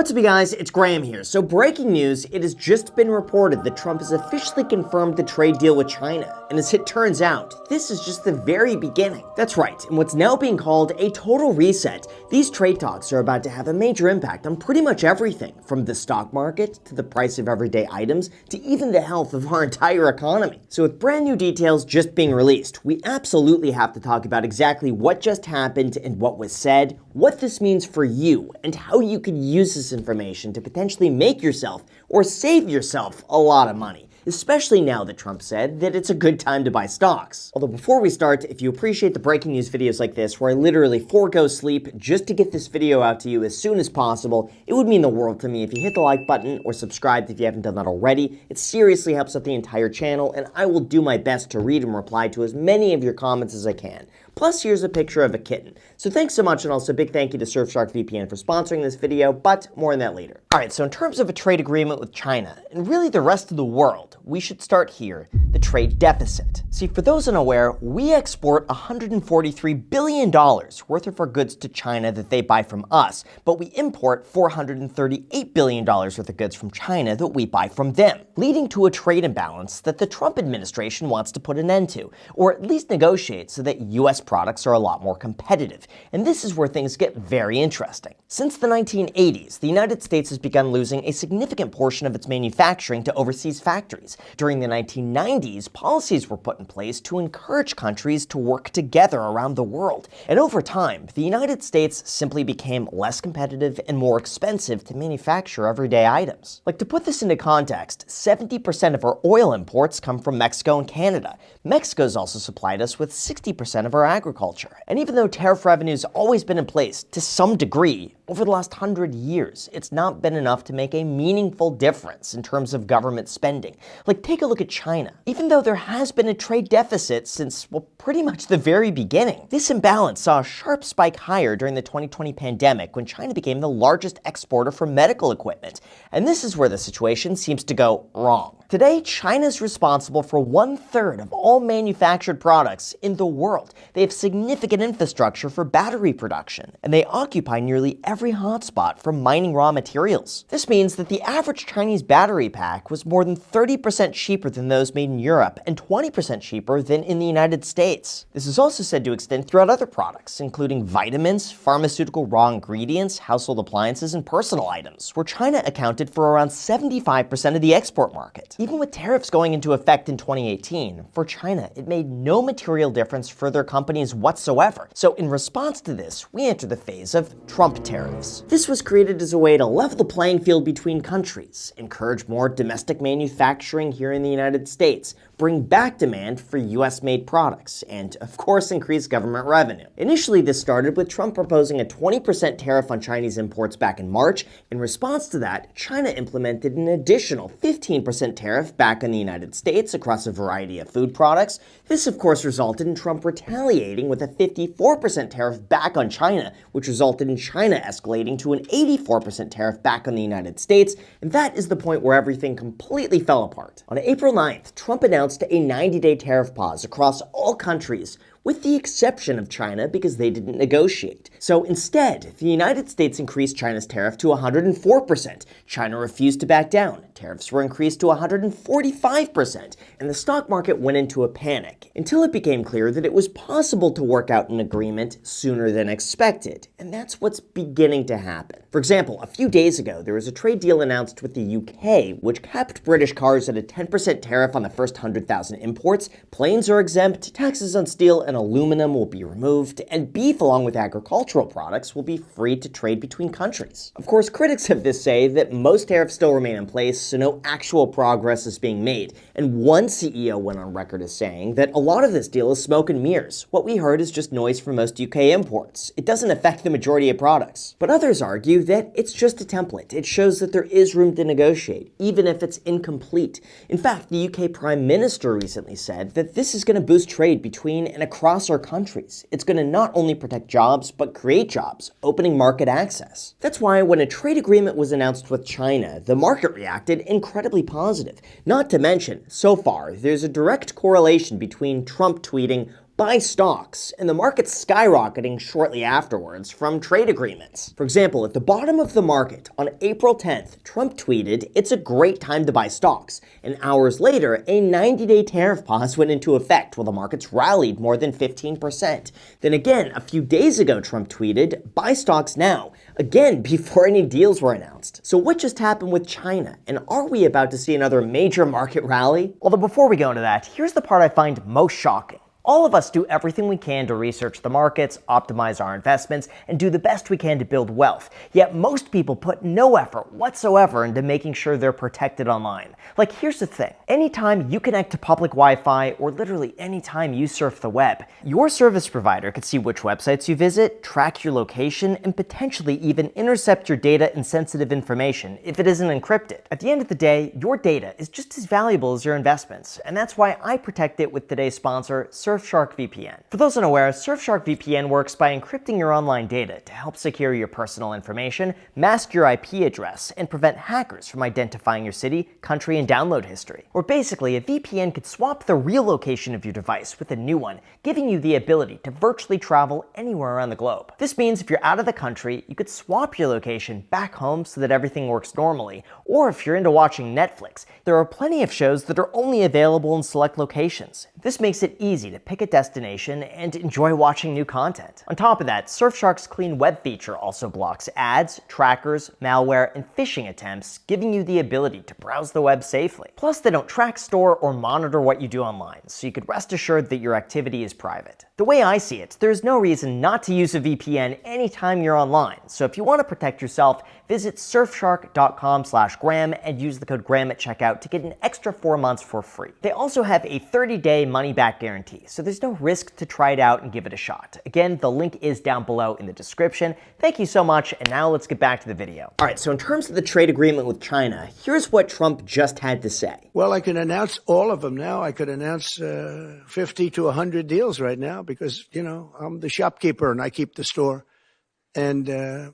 What's up, you guys? It's Graham here. So breaking news, it has just been reported that Trump has officially confirmed the trade deal with China. And as it turns out, this is just the very beginning. That's right, in what's now being called a total reset, these trade talks are about to have a major impact on pretty much everything, from the stock market to the price of everyday items to even the health of our entire economy. So with brand new details just being released, we absolutely have to talk about exactly what just happened and what was said, what this means for you, and how you could use this information to potentially make yourself or save yourself a lot of money. Especially now that Trump said that it's a good time to buy stocks. Although before we start, if you appreciate the breaking news videos like this, where I literally forego sleep just to get this video out to you as soon as possible, it would mean the world to me if you hit the like button or subscribe if you haven't done that already. It seriously helps out the entire channel, and I will do my best to read and reply to as many of your comments as I can. Plus, here's a picture of a kitten. So thanks so much, and also a big thank you to Surfshark VPN for sponsoring this video, but more on that later. Alright, so in terms of a trade agreement with China, and really the rest of the world, we should start here, the trade deficit. See, for those unaware, we export $143 billion worth of our goods to China that they buy from us, but we import $438 billion worth of goods from China that we buy from them, leading to a trade imbalance that the Trump administration wants to put an end to, or at least negotiate so that US products are a lot more competitive. And this is where things get very interesting. Since the 1980s, the United States has begun losing a significant portion of its manufacturing to overseas factories. During the 1990s, policies were put in place to encourage countries to work together around the world. And over time, the United States simply became less competitive and more expensive to manufacture everyday items. Like, to put this into context, 70% of our oil imports come from Mexico and Canada. Mexico's also supplied us with 60% of our agriculture. And even though tariff revenue's always been in place to some degree, over the last 100 years, it's not been enough to make a meaningful difference in terms of government spending. Like, take a look at China. Even though there has been a trade deficit since, well, pretty much the very beginning, this imbalance saw a sharp spike higher during the 2020 pandemic when China became the largest exporter for medical equipment. And this is where the situation seems to go wrong. Today, China is responsible for 1/3 of all manufactured products in the world. They have significant infrastructure for battery production, and they occupy nearly every hotspot for mining raw materials. This means that the average Chinese battery pack was more than 30% cheaper than those made in Europe and 20% cheaper than in the United States. This is also said to extend throughout other products, including vitamins, pharmaceutical raw ingredients, household appliances, and personal items, where China accounted for around 75% of the export market. Even with tariffs going into effect in 2018, for China, it made no material difference for their companies whatsoever. So in response to this, we enter the phase of Trump tariffs. This was created as a way to level the playing field between countries, encourage more domestic manufacturing here in the United States, bring back demand for US-made products, and of course increase government revenue. Initially, this started with Trump proposing a 20% tariff on Chinese imports back in March. In response to that, China implemented an additional 15% tariff back in the United States across a variety of food products. This of course resulted in Trump retaliating with a 54% tariff back on China, which resulted in China escalating to an 84% tariff back on the United States, and that is the point where everything completely fell apart. On April 9th, Trump announced a 90-day tariff pause across all countries, with the exception of China because they didn't negotiate. So instead, the United States increased China's tariff to 104%. China refused to back down. Tariffs were increased to 145%, and the stock market went into a panic, until it became clear that it was possible to work out an agreement sooner than expected, and that's what's beginning to happen. For example, a few days ago, there was a trade deal announced with the UK, which capped British cars at a 10% tariff on the first 100,000 imports, planes are exempt, taxes on steel and aluminum will be removed, and beef along with agricultural products will be free to trade between countries. Of course, critics of this say that most tariffs still remain in place, so no actual progress is being made. And one CEO went on record as saying that a lot of this deal is smoke and mirrors. What we heard is just noise for most UK imports. It doesn't affect the majority of products. But others argue that it's just a template. It shows that there is room to negotiate, even if it's incomplete. In fact, the UK Prime Minister recently said that this is going to boost trade between and across our countries. It's going to not only protect jobs, but create jobs, opening market access. That's why when a trade agreement was announced with China, the market reacted incredibly positive. Not to mention, so far, there's a direct correlation between Trump tweeting, buy stocks, and the market's skyrocketing shortly afterwards from trade agreements. For example, at the bottom of the market on April 10th, Trump tweeted, "It's a great time to buy stocks," and hours later, a 90-day tariff pause went into effect while the markets rallied more than 15%. Then again, a few days ago, Trump tweeted, "Buy stocks now," again before any deals were announced. So what just happened with China, and are we about to see another major market rally? Although before we go into that, here's the part I find most shocking. All of us do everything we can to research the markets, optimize our investments, and do the best we can to build wealth. Yet most people put no effort whatsoever into making sure they're protected online. Like, here's the thing. Anytime you connect to public Wi-Fi, or literally anytime you surf the web, your service provider could see which websites you visit, track your location, and potentially even intercept your data and sensitive information if it isn't encrypted. At the end of the day, your data is just as valuable as your investments, and that's why I protect it with today's sponsor, Surfshark VPN. For those unaware, Surfshark VPN works by encrypting your online data to help secure your personal information, mask your IP address, and prevent hackers from identifying your city, country, and download history. Or basically, a VPN could swap the real location of your device with a new one, giving you the ability to virtually travel anywhere around the globe. This means if you're out of the country, you could swap your location back home so that everything works normally. Or if you're into watching Netflix, there are plenty of shows that are only available in select locations. This makes it easy to pick a destination and enjoy watching new content. On top of that, Surfshark's clean web feature also blocks ads, trackers, malware, and phishing attempts, giving you the ability to browse the web safely. Plus, they don't track, store, or monitor what you do online, so you could rest assured that your activity is private. The way I see it, there's no reason not to use a VPN anytime you're online, so if you want to protect yourself, visit surfshark.com/Graham and use the code Graham at checkout to get an extra 4 months for free. They also have a 30-day money-back guarantee, so there's no risk to try it out and give it a shot. Again, the link is down below in the description. Thank you so much, and now let's get back to the video. All right, so in terms of the trade agreement with China, here's what Trump just had to say. Well, I can announce all of them now. I could announce 50 to 100 deals right now because, I'm the shopkeeper and I keep the store. And, I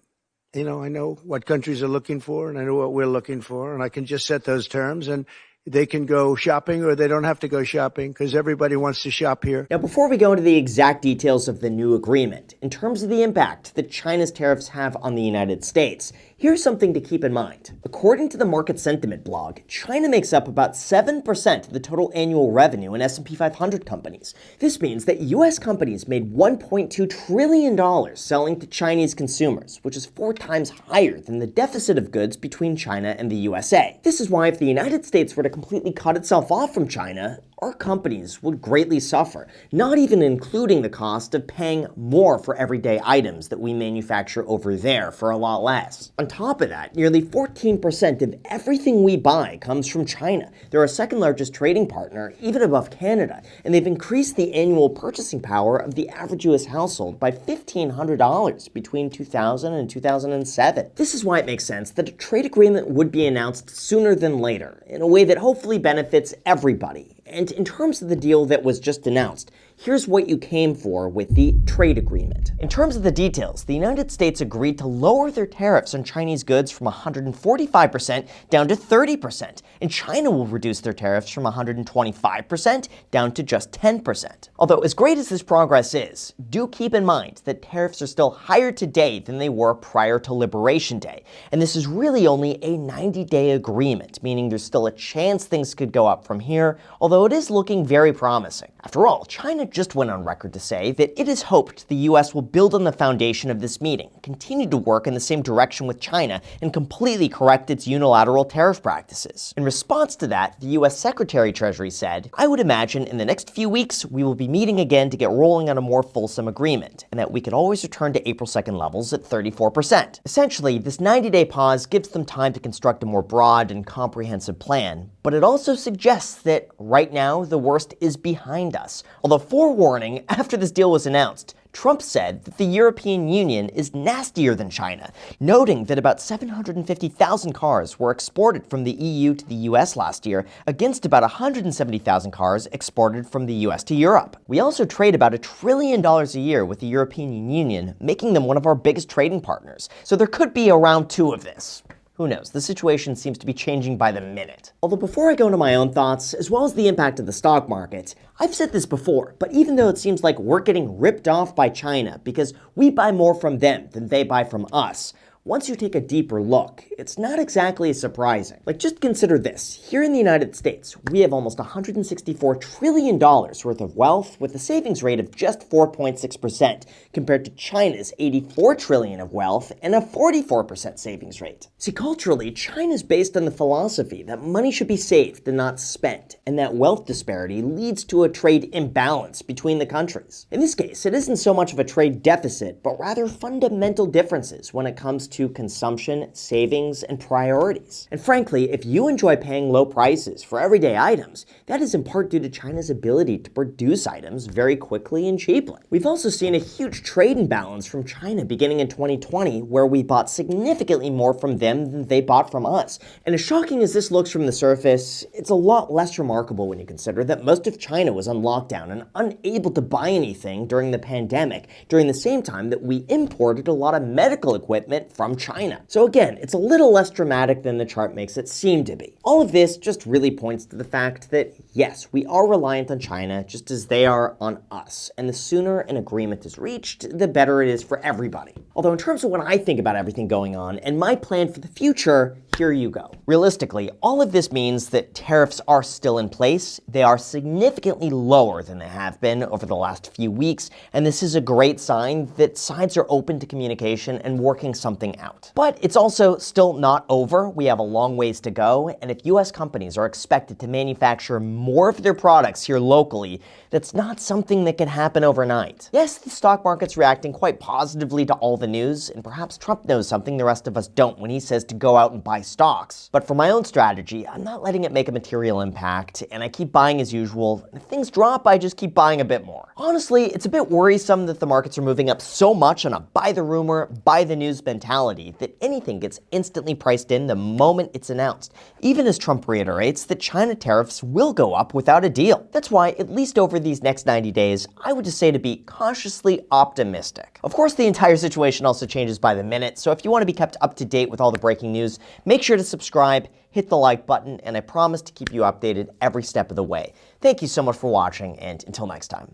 know what countries are looking for and I know what we're looking for, and I can just set those terms and they can go shopping or they don't have to go shopping because everybody wants to shop here. Now, before we go into the exact details of the new agreement, in terms of the impact that China's tariffs have on the United States, here's something to keep in mind. According to the Market Sentiment blog, China makes up about 7% of the total annual revenue in S&P 500 companies. This means that US companies made $1.2 trillion selling to Chinese consumers, which is 4 times higher than the deficit of goods between China and the USA. This is why if the United States were to completely cut itself off from China, our companies would greatly suffer, not even including the cost of paying more for everyday items that we manufacture over there for a lot less. On top of that, nearly 14% of everything we buy comes from China. They're our second largest trading partner, even above Canada, and they've increased the annual purchasing power of the average US household by $1,500 between 2000 and 2007. This is why it makes sense that a trade agreement would be announced sooner than later, in a way that hopefully benefits everybody. And in terms of the deal that was just announced, here's what you came for with the trade agreement. In terms of the details, the United States agreed to lower their tariffs on Chinese goods from 145% down to 30%, and China will reduce their tariffs from 125% down to just 10%. Although, as great as this progress is, do keep in mind that tariffs are still higher today than they were prior to Liberation Day, and this is really only a 90-day agreement, meaning there's still a chance things could go up from here, although it is looking very promising. After all, China just went on record to say that it is hoped the US will build on the foundation of this meeting, continue to work in the same direction with China, and completely correct its unilateral tariff practices. In response to that, the US Secretary Treasury said, "I would imagine in the next few weeks we will be meeting again to get rolling on a more fulsome agreement, and that we could always return to April 2nd levels at 34%. Essentially, this 90-day pause gives them time to construct a more broad and comprehensive plan, but it also suggests that right now the worst is behind us. Although forewarning, after this deal was announced, Trump said that the European Union is nastier than China, noting that about 750,000 cars were exported from the EU to the US last year, against about 170,000 cars exported from the US to Europe. We also trade about $1 trillion a year with the European Union, making them one of our biggest trading partners, so there could be a round 2 of this." Who knows? The situation seems to be changing by the minute. Although before I go into my own thoughts, as well as the impact of the stock market, I've said this before, but even though it seems like we're getting ripped off by China because we buy more from them than they buy from us, once you take a deeper look, it's not exactly as surprising. Like, just consider this. Here in the United States, we have almost $164 trillion worth of wealth with a savings rate of just 4.6%, compared to China's $84 trillion of wealth and a 44% savings rate. See, culturally, China's based on the philosophy that money should be saved and not spent, and that wealth disparity leads to a trade imbalance between the countries. In this case, it isn't so much of a trade deficit, but rather fundamental differences when it comes to consumption, savings, and priorities. And frankly, if you enjoy paying low prices for everyday items, that is in part due to China's ability to produce items very quickly and cheaply. We've also seen a huge trade imbalance from China beginning in 2020, where we bought significantly more from them than they bought from us. And as shocking as this looks from the surface, it's a lot less remarkable when you consider that most of China was on lockdown and unable to buy anything during the pandemic, during the same time that we imported a lot of medical equipment from China. So again, it's a little less dramatic than the chart makes it seem to be. All of this just really points to the fact that, yes, we are reliant on China just as they are on us, and the sooner an agreement is reached, the better it is for everybody. Although in terms of what I think about everything going on and my plan for the future, here you go. Realistically, all of this means that tariffs are still in place. They are significantly lower than they have been over the last few weeks, and this is a great sign that sides are open to communication and working something out. But it's also still not over. We have a long ways to go, and if US companies are expected to manufacture more of their products here locally, that's not something that can happen overnight. Yes, the stock market's reacting quite positively to all the news, and perhaps Trump knows something the rest of us don't when he says to go out and buy stocks. But for my own strategy, I'm not letting it make a material impact, and I keep buying as usual. If things drop, I just keep buying a bit more. Honestly, it's a bit worrisome that the markets are moving up so much on a buy the rumor, buy the news mentality that anything gets instantly priced in the moment it's announced, even as Trump reiterates that China tariffs will go up without a deal. That's why, at least over these next 90 days, I would just say to be cautiously optimistic. Of course, the entire situation also changes by the minute, so if you want to be kept up to date with all the breaking news, make sure to subscribe, hit the like button, and I promise to keep you updated every step of the way. Thank you so much for watching, and until next time.